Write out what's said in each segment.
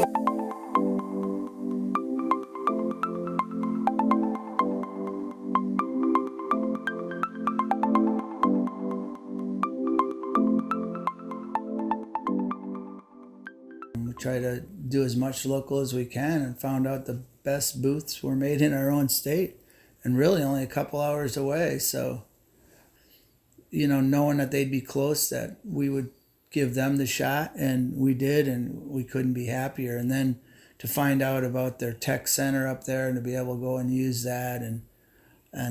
We try to do as much local as we can, and found out the best booths were made in our own state and really only a couple hours away. So, knowing that they'd be close, that we would give them the shot, and we did, and we couldn't be happier. And then to find out about their tech center up there and to be able to go and use that, and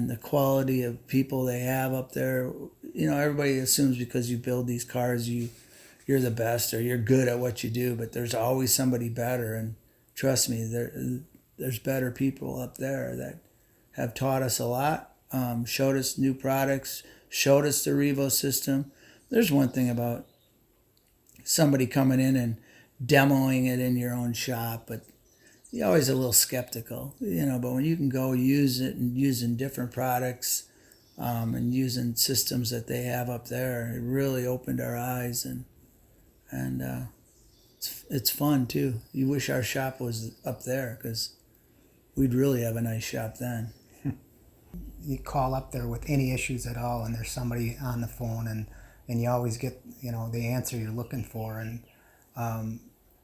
the quality of people they have up there. Everybody assumes because you build these cars, you're the best or you're good at what you do, but there's always somebody better. And trust me, there's better people up there that have taught us a lot, showed us new products, showed us the REVO system. There's one thing about somebody coming in and demoing it in your own shop, but you're always a little skeptical, but when you can go use it and using different products and using systems that they have up there, it really opened our eyes, and it's fun too. You wish our shop was up there, because we'd really have a nice shop then. You call up there with any issues at all, and there's somebody on the phone, and you always get the answer you're looking for, and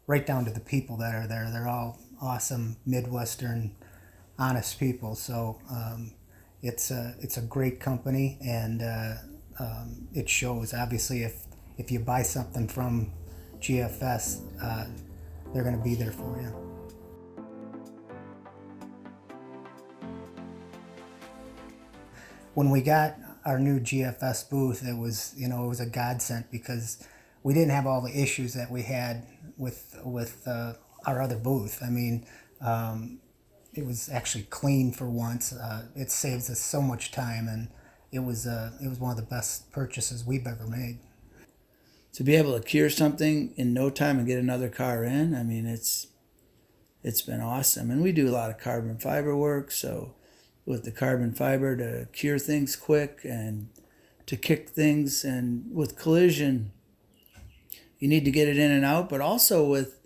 right down to the people that are there. They're all awesome Midwestern, honest people. So it's a great company, and it shows. Obviously, if you buy something from GFS, they're going to be there for you. When we got our new GFS booth, it was a godsend, because we didn't have all the issues that we had with our other booth. I mean, it was actually clean for once. It saves us so much time, and it was one of the best purchases we've ever made. To be able to cure something in no time and get another car in, I mean, it's been awesome. And we do a lot of carbon fiber work, so with the carbon fiber to cure things quick and to kick things, and with collision, you need to get it in and out. But also with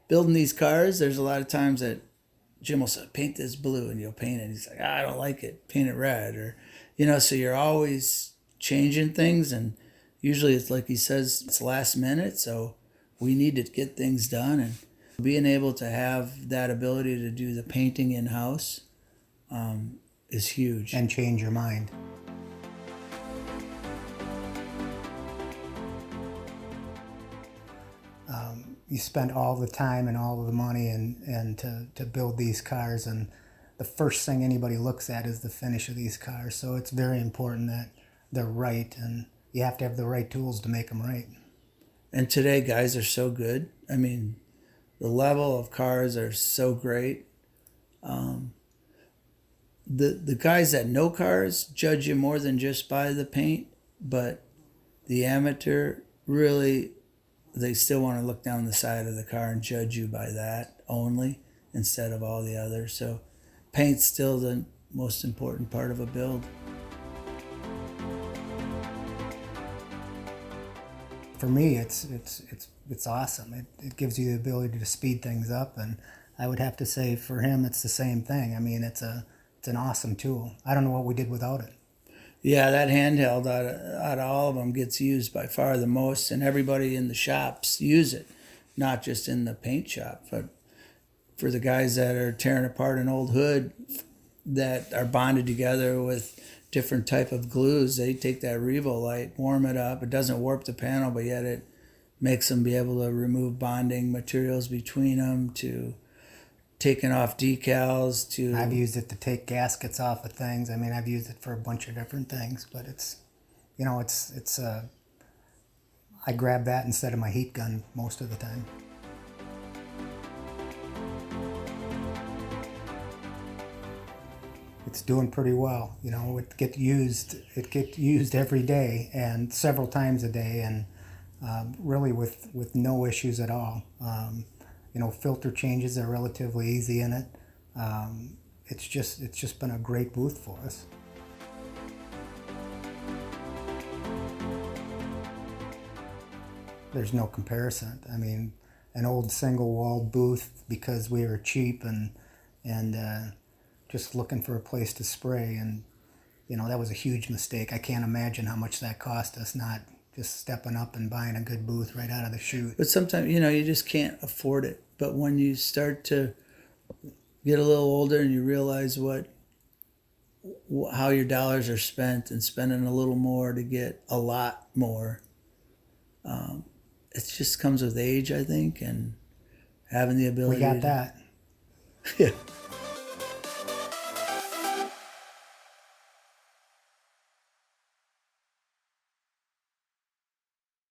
building these cars, there's a lot of times that Jim will say, paint this blue, and you'll paint it. He's like, I don't like it, paint it red. Or, so you're always changing things, and usually it's like he says, it's last minute, so we need to get things done. And being able to have that ability to do the painting in-house is huge. And change your mind. You spend all the time and all of the money and to build these cars, and the first thing anybody looks at is the finish of these cars. So it's very important that they're right, and you have to have the right tools to make them right. And today, guys are so good. I mean, the level of cars are so great. The guys that know cars judge you more than just by the paint, but the amateur really, they still want to look down the side of the car and judge you by that only instead of all the others. So paint's still the most important part of a build. For me, it's awesome. It gives you the ability to speed things up, and I would have to say for him it's the same thing. I mean, it's an awesome tool. I don't know what we did without it. Yeah, that handheld out of all of them gets used by far the most, and everybody in the shops use it, not just in the paint shop, but for the guys that are tearing apart an old hood that are bonded together with different type of glues, they take that REVO light, warm it up. It doesn't warp the panel, but yet it makes them be able to remove bonding materials between them, to taking off decals, to... I've used it to take gaskets off of things. I mean, I've used it for a bunch of different things, but I grab that instead of my heat gun most of the time. It's doing pretty well. It gets used every day and several times a day, and really with no issues at all. Filter changes are relatively easy in it. It's just been a great booth for us. There's no comparison. I mean, an old single-walled booth because we were cheap and just looking for a place to spray. And that was a huge mistake. I can't imagine how much that cost us, not just stepping up and buying a good booth right out of the chute. But sometimes, you just can't afford it. But when you start to get a little older and you realize how your dollars are spent and spending a little more to get a lot more, it just comes with age, I think, and having the ability. We got that. Yeah.